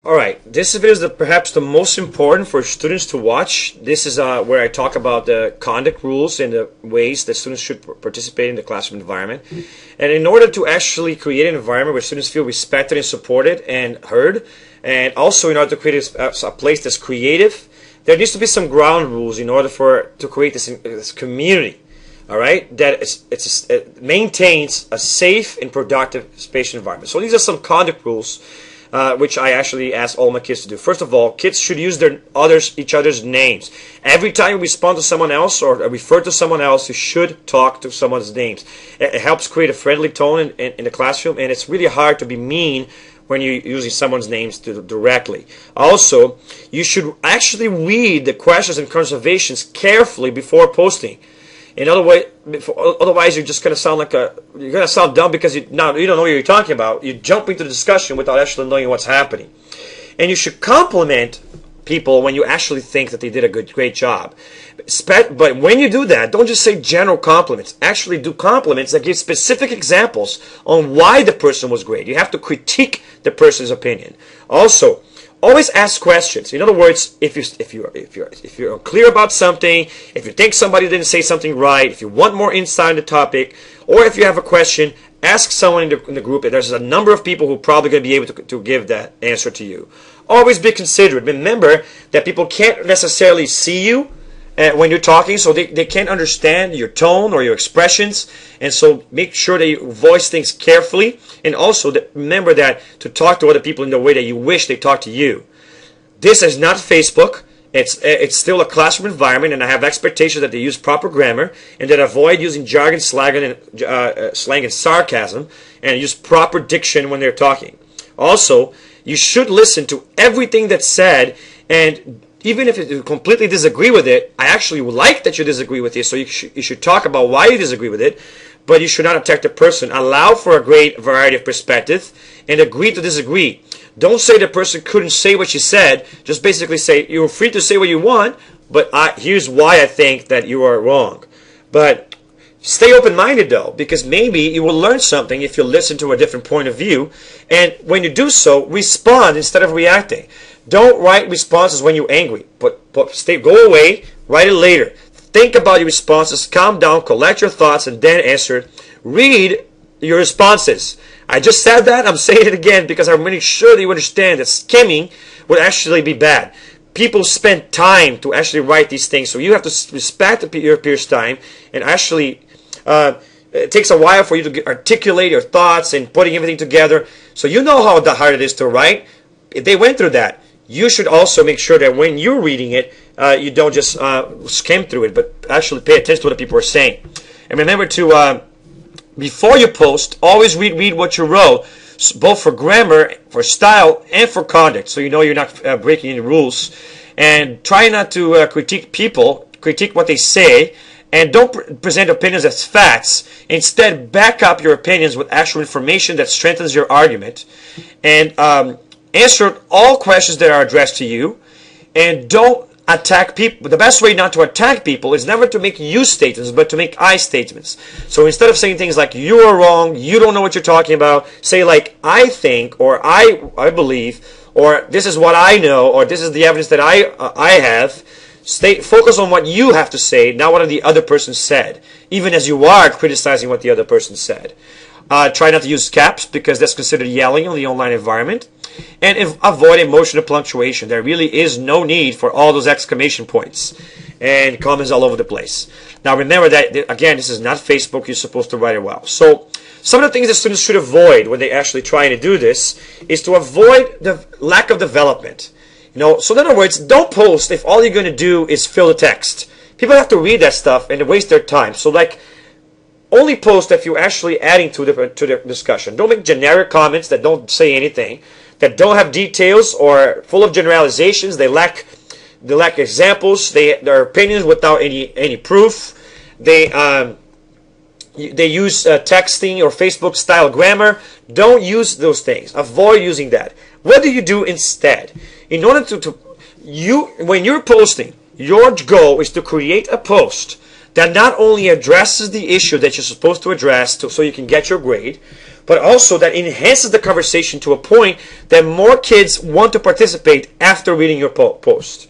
Alright, this video is perhaps the most important for students to watch. This is where I talk about the conduct rules and the ways that students should participate in the classroom environment. And in order to actually create an environment where students feel respected and supported and heard, and also in order to create a place that's creative, there needs to be some ground rules in order to create this community. Alright, that it maintains a safe and productive spatial environment. So these are some conduct rules which I actually ask all my kids to do. First of all, kids should use each other's names. Every time you respond to someone else or refer to someone else, you should talk to someone's names. It helps create a friendly tone in the classroom, and it's really hard to be mean when you're using someone's names directly. Also, you should actually read the questions and conservations carefully before posting. In other way, otherwise you're just going to sound like you're going to sound dumb because you don't know what you're talking about. You jump into the discussion without actually knowing what's happening. And you should compliment people when you actually think that they did a great job. But when you do that, don't just say general compliments. Actually do compliments that give specific examples on why the person was great. You have to critique the person's opinion. Also, always ask questions. In other words, if you're unclear about something, if you think somebody didn't say something right, if you want more insight on the topic, or if you have a question, ask someone in the group. There's a number of people who are probably going to be able to give that answer to you. Always be considerate. Remember that people can't necessarily see you when you're talking, so they can't understand your tone or your expressions, and so make sure that you voice things carefully, and also remember that to talk to other people in the way that you wish they talk to you. This is not Facebook. It's still a classroom environment, and I have expectations that they use proper grammar and that avoid using jargon, slang, and sarcasm, and use proper diction when they're talking. Also, you should listen to everything that's said, and even if you completely disagree with it, I actually would like that you disagree with it, so you should talk about why you disagree with it, but you should not attack the person. Allow for a great variety of perspectives and agree to disagree. Don't say the person couldn't say what you said. Just basically say, you're free to say what you want, but here's why I think that you are wrong. But stay open-minded though, because maybe you will learn something if you listen to a different point of view, and when you do so, respond instead of reacting. Don't write responses when you're angry, but go away, write it later. Think about your responses, calm down, collect your thoughts, and then answer. Read your responses. I just said that, I'm saying it again because I'm making sure that you understand that skimming would actually be bad. People spend time to actually write these things, so you have to respect your peers' time, and actually it takes a while for you to articulate your thoughts and putting everything together. So you know how hard it is to write. If they went through that, you should also make sure that when you're reading it, you don't just skim through it, but actually pay attention to what the people are saying. And remember to, before you post, always read what you wrote, both for grammar, for style, and for conduct, so you know you're not breaking any rules. And try not to critique people, critique what they say, and don't present opinions as facts. Instead, back up your opinions with actual information that strengthens your argument. And answer all questions that are addressed to you, and don't attack people. The best way not to attack people is never to make you statements, but to make I statements. So instead of saying things like, you are wrong, you don't know what you're talking about, say like, I think, or I believe, or this is what I know, or this is the evidence that I have. Focus on what you have to say, not what the other person said, even as you are criticizing what the other person said. Try not to use caps, because that's considered yelling on the online environment. And avoid emotional punctuation. There really is no need for all those exclamation points and comments all over the place. Now remember that, again, this is not Facebook. You're supposed to write it well. So some of the things that students should avoid when they actually trying to do this is to avoid the lack of development. So in other words, don't post if all you're going to do is fill the text. People have to read that stuff and waste their time. So like, only post if you're actually adding to the discussion. Don't make generic comments that don't say anything, that don't have details or full of generalizations. They lack examples. Their opinions without any proof. They use texting or Facebook style grammar. Don't use those things. Avoid using that. What do you do instead? In order when you're posting, your goal is to create a post that not only addresses the issue that you're supposed to address so you can get your grade, but also that enhances the conversation to a point that more kids want to participate after reading your post.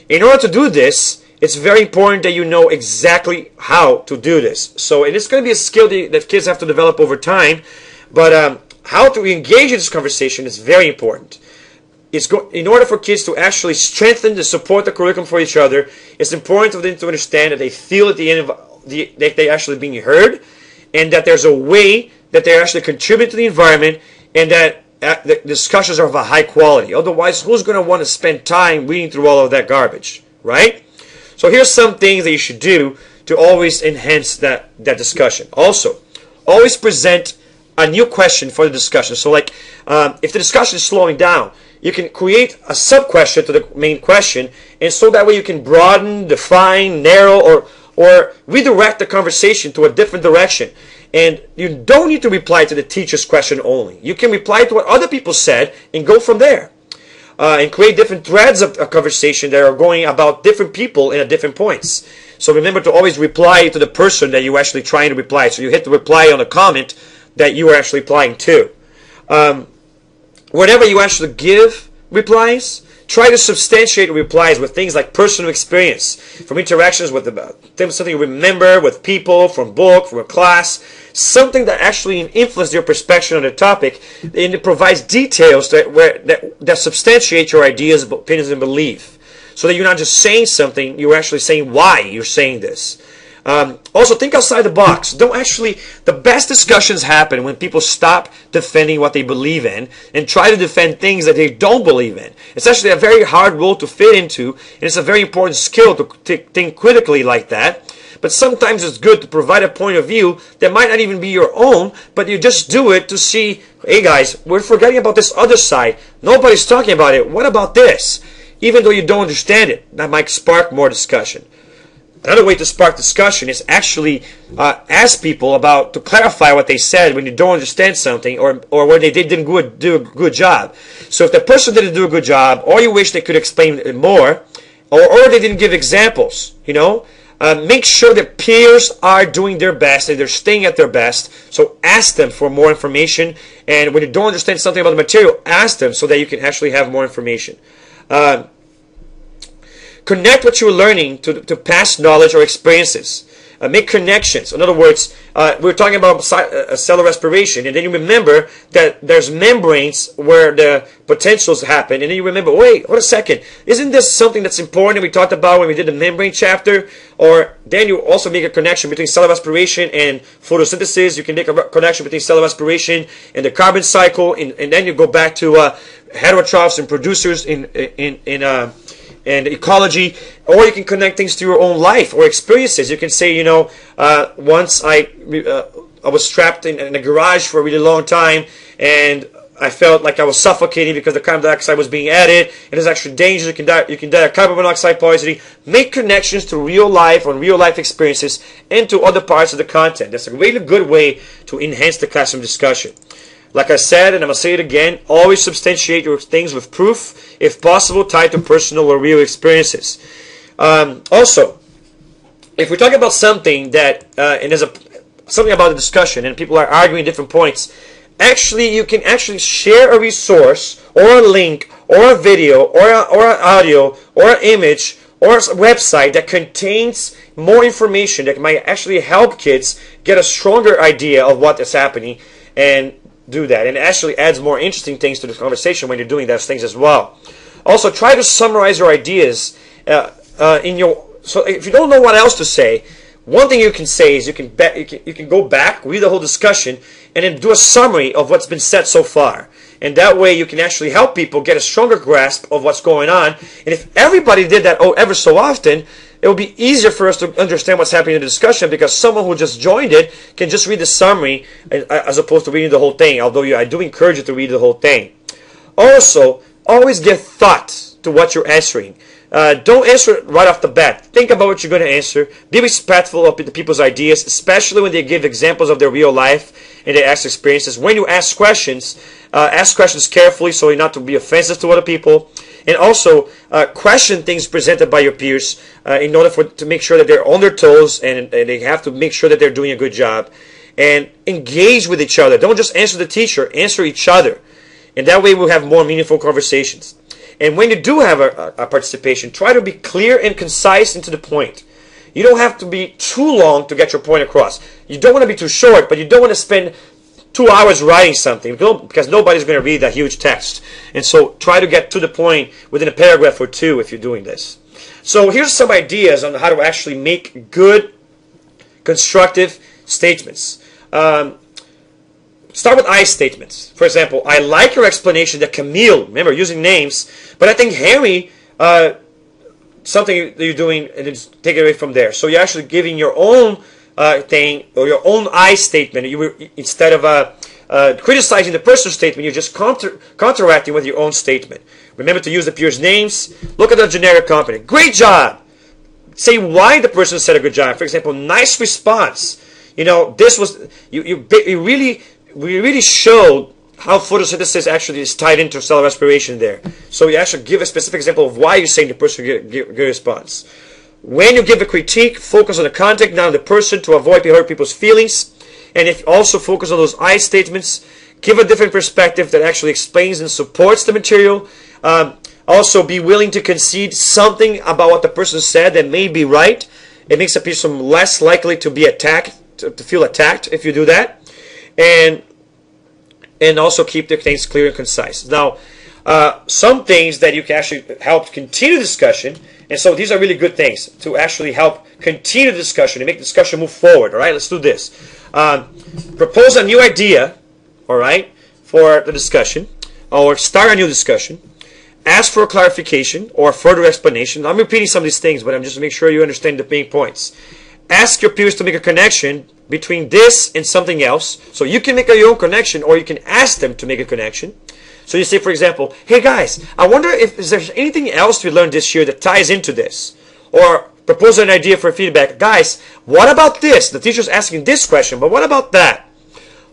In order to do this, it's very important that you know exactly how to do this. So, and it's going to be a skill that kids have to develop over time, but how to engage in this conversation is very important. In order for kids to actually strengthen and support the curriculum for each other, it's important for them to understand that they feel at the end of that they're actually being heard, and that there's a way that they're actually contributing to the environment, and that the discussions are of a high quality. Otherwise, who's going to want to spend time reading through all of that garbage, right? So here's some things that you should do to always enhance that discussion. Also, always present a new question for the discussion. So like, if the discussion is slowing down, you can create a sub-question to the main question, and so that way you can broaden, define, narrow, or redirect the conversation to a different direction. And you don't need to reply to the teacher's question only. You can reply to what other people said and go from there. And create different threads of conversation that are going about different people and at different points. So remember to always reply to the person that you're actually trying to reply. So you hit the reply on a comment that you are actually replying to. Whenever you actually give replies, try to substantiate replies with things like personal experience, from interactions with something you remember with people, from book, from a class, something that actually influences your perspective on the topic, and it provides details that substantiate your ideas, opinions, and belief, so that you're not just saying something, you're actually saying why you're saying this. Also, think outside the box. The best discussions happen when people stop defending what they believe in and try to defend things that they don't believe in. It's actually a very hard role to fit into, and it's a very important skill to think critically like that. But sometimes it's good to provide a point of view that might not even be your own, but you just do it to see, hey guys, we're forgetting about this other side. Nobody's talking about it. What about this? Even though you don't understand it, that might spark more discussion. Another way to spark discussion is actually ask people to clarify what they said when you don't understand something, or when they didn't do a good job. So if the person didn't do a good job, or you wish they could explain it more, or they didn't give examples, make sure that peers are doing their best and they're staying at their best. So ask them for more information, and when you don't understand something about the material, ask them so that you can actually have more information. Connect what you're learning to past knowledge or experiences. Make connections. In other words, we're talking about cellular respiration, and then you remember that there's membranes where the potentials happen, and then you remember, wait a second, isn't this something that's important that we talked about when we did the membrane chapter? Or then you also make a connection between cellular respiration and photosynthesis. You can make a connection between cellular respiration and the carbon cycle, and then you go back to heterotrophs and producers and ecology, or you can connect things to your own life or experiences. You can say, once I was trapped in a garage for a really long time, and I felt like I was suffocating because the carbon dioxide was being added, and it's actually dangerous. You can die of carbon monoxide poisoning. Make connections to real life or real life experiences and to other parts of the content. That's a really good way to enhance the classroom discussion. Like I said, and I'm going to say it again, always substantiate your things with proof, if possible, tied to personal or real experiences. Also, if we're talking about something that, and there's something about the discussion, and people are arguing different points, you can actually share a resource, or a link, or a video, or an audio, or an image, or a website that contains more information that might actually help kids get a stronger idea of what is happening, and do that. And it actually adds more interesting things to the conversation when you're doing those things as well. Also, try to summarize your ideas so if you don't know what else to say, one thing you can say is you can go back, read the whole discussion, and then do a summary of what's been said so far. And that way you can actually help people get a stronger grasp of what's going on. And if everybody did that ever so often, it will be easier for us to understand what's happening in the discussion, because someone who just joined it can just read the summary as opposed to reading the whole thing, although I do encourage you to read the whole thing. Also, always give thought to what you're answering. Don't answer it right off the bat. Think about what you're going to answer. Be respectful of the people's ideas, especially when they give examples of their real life and they ask experiences. When you ask questions carefully so as not to be offensive to other people. And also, question things presented by your peers in order to make sure that they're on their toes, and they have to make sure that they're doing a good job. and engage with each other. Don't just answer the teacher, answer each other. And that way we'll have more meaningful conversations. And when you do have a participation, try to be clear and concise and to the point. You don't have to be too long to get your point across. You don't want to be too short, but you don't want to spend 2 hours writing something because nobody's going to read that huge text. And so try to get to the point within a paragraph or two if you're doing this. So here's some ideas on how to actually make good, constructive statements. Start with I statements. For example, I like your explanation that Camille, remember using names, but I think Henry, something that you're doing, and then take it away from there. So you're actually giving your own thing, or your own I statement. You were, instead of criticizing the person's statement, you're just counteracting with your own statement. Remember to use the peers' names. Look at the generic company. Great job! Say why the person said a good job. For example, nice response. You know, this was, we really showed how photosynthesis actually is tied into cell respiration there. So you actually give a specific example of why you're saying the person give a good response. When you give a critique, focus on the content, not on the person, to avoid hurt people's feelings. And if also focus on those I statements, give a different perspective that actually explains and supports the material. Also be willing to concede something about what the person said that may be right. It makes a person less likely to be attacked, to feel attacked if you do that. And also keep the things clear and concise. Now, some things that you can actually help continue discussion, and so these are really good things to actually help continue the discussion and make the discussion move forward. All right, let's do this. Propose a new idea, all right, for the discussion, or start a new discussion. Ask for a clarification or further explanation. I'm repeating some of these things, but I'm just to make sure you understand the main points. Ask your peers to make a connection between this and something else. So you can make your own connection, or you can ask them to make a connection. So you say, for example, hey guys, I wonder if there's anything else we learned this year that ties into this. Or propose an idea for feedback. Guys, what about this? The teacher's asking this question, but what about that?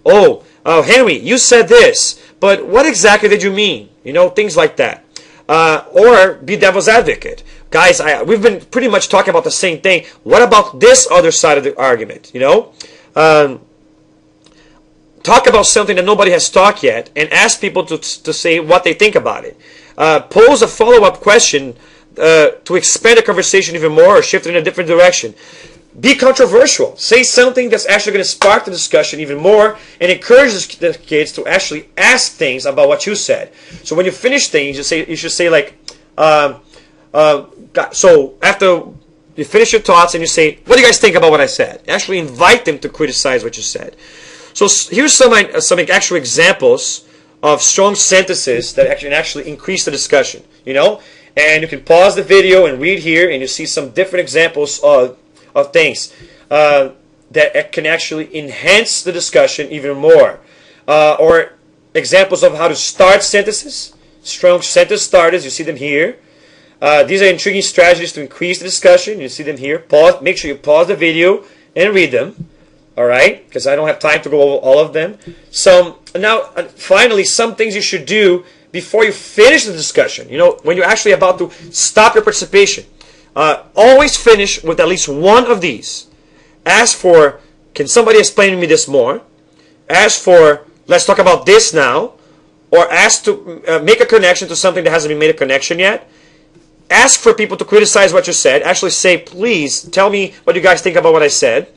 Oh, Henry, you said this, but what exactly did you mean? You know, things like that. Or be devil's advocate. Guys, we've been pretty much talking about the same thing. What about this other side of the argument? You know, talk about something that nobody has talked yet, and ask people to say what they think about it. Pose a follow-up question to expand the conversation even more, or shift it in a different direction. Be controversial. Say something that's actually going to spark the discussion even more, and encourage the kids to actually ask things about what you said. So when you finish things, you should say like, so after you finish your thoughts and you say, what do you guys think about what I said? Actually invite them to criticize what you said. So here's some actual examples of strong sentences that can actually increase the discussion. You know, and you can pause the video and read here, and you see some different examples of things that can actually enhance the discussion even more. Or examples of how to start sentences. Strong sentence starters, you see them here. These are intriguing strategies to increase the discussion. You see them here. Pause. Make sure you pause the video and read them. All right, because I don't have time to go over all of them. Finally, some things you should do before you finish the discussion. You know, when you're actually about to stop your participation. Always finish with at least one of these. Ask for, can somebody explain to me this more? Ask for, let's talk about this now. Or ask to make a connection to something that hasn't been made a connection yet. Ask for people to criticize what you said. Actually say, please tell me what you guys think about what I said.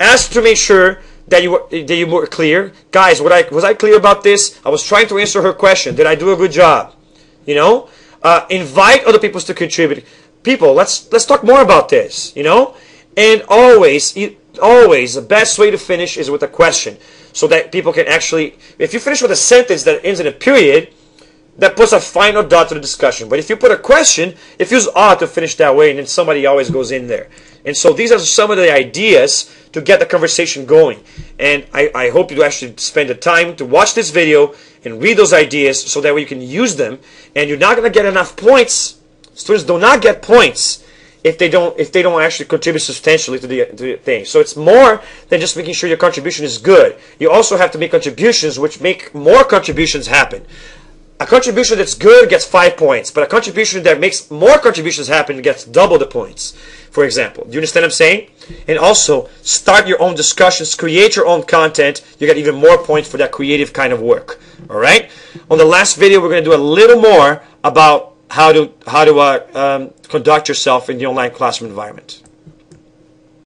Ask to make sure that you were clear. Guys, was I clear about this? I was trying to answer her question. Did I do a good job? You know? Invite other people to contribute. People, let's talk more about this. You know? And always, the best way to finish is with a question. So that people can actually, if you finish with a sentence that ends in a period, that puts a final dot to the discussion. But if you put a question, it feels odd to finish that way, and then somebody always goes in there. And so these are some of the ideas to get the conversation going. And I hope you actually spend the time to watch this video and read those ideas so that way you can use them. And you're not going to get enough points. Students do not get points if they don't actually contribute substantially to the thing. So it's more than just making sure your contribution is good. You also have to make contributions which make more contributions happen. A contribution that's good gets 5 points, but a contribution that makes more contributions happen gets double the points. for example. Do you understand what I'm saying? And also, start your own discussions, create your own content. You get even more points for that creative kind of work. All right? On the last video, we're going to do a little more about how to conduct yourself in the online classroom environment.